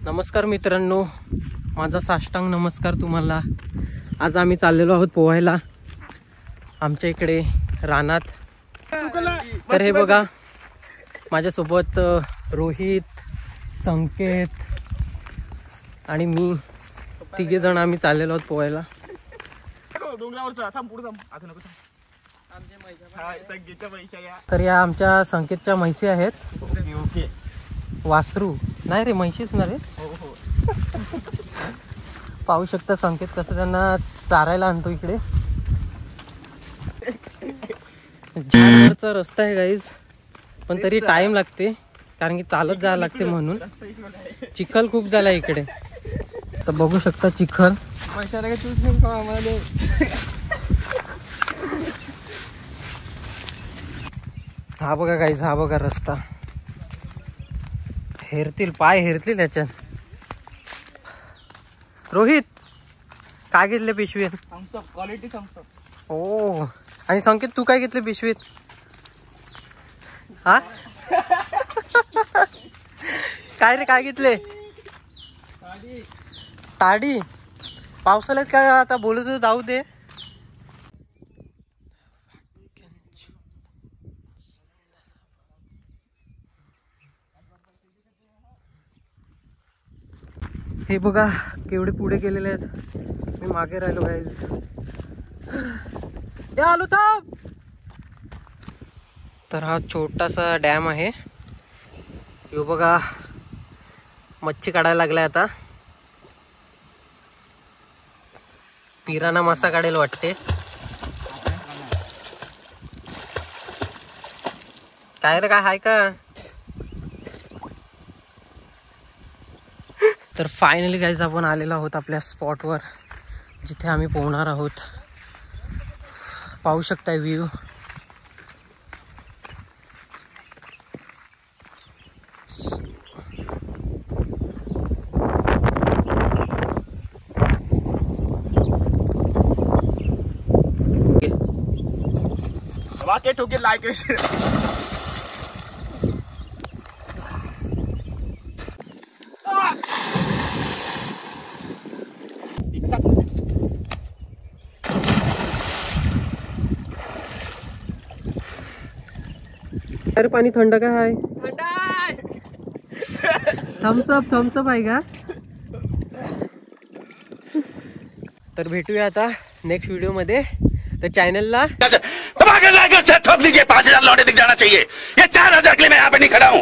नमस्कार मित्रांनो, माझा साष्टांग नमस्कार तुम्हाला। आज आम्ही चाललेलो आहोत पोहायला आमच्या इकडे रानात। तर हे बघा माझ्यासोबत रोहित, संकेत आणि मी तिघे जण आम्ही चाललेलो आहोत पोहायला। तर या आमच्या संकेतच्या म्हैशी आहेत। वासरू नाही रे, म्हैशीच ना रे। पाहू शकता संकेत कसं त्यांना चारायला आणतो इकडे। झाडावरचा रस्ता आहे गाईज, पण तरी टाइम लागते कारण की चालत जायला लागते म्हणून। चिखल खूप झाला इकडे, तर बघू शकता चिखल। हा बघा गाईज, हा बघा रस्ता। हेरतील पाय, हेरतील याच्यात। रोहित काय घेतले पिशवीत? Thums Up, quality Thums Up. ओ, आणि संकेत तू काय घेतले पिशवीत? हा काय रे, काय घेतले? ताडी। पावसाळ्यात काय आता बोलत होतो जाऊ दे। हे बघा केवढे पुढे गेलेले आहेत, मी मागे राहिलो गाईज। आलो थांब। तर हा छोटासा डॅम आहे। हे बघा मच्छी काढायला लागलाय आता। पिराना मासा काढेल वाटते। काय रे, काय हाय का? तर फायनली गाईज आपण आलेलो आहोत आपल्या स्पॉटवर, जिथे आम्ही पोहणार आहोत। पाहू शकताय व्ह्यू। वाके ठोके लाइक अरे पाणी थंड काय आहे? थंड आहे। थम्सअप, थम्सअप आहे का? तर भेटूया आता नेक्स्ट व्हिडिओ मध्ये। तर चॅनलला ठोक दीजिए, 5000 लौटे दिख जाना चाहिए। ये 4000 के लिए मैं यहाँ पे नहीं खड़ा हूँ।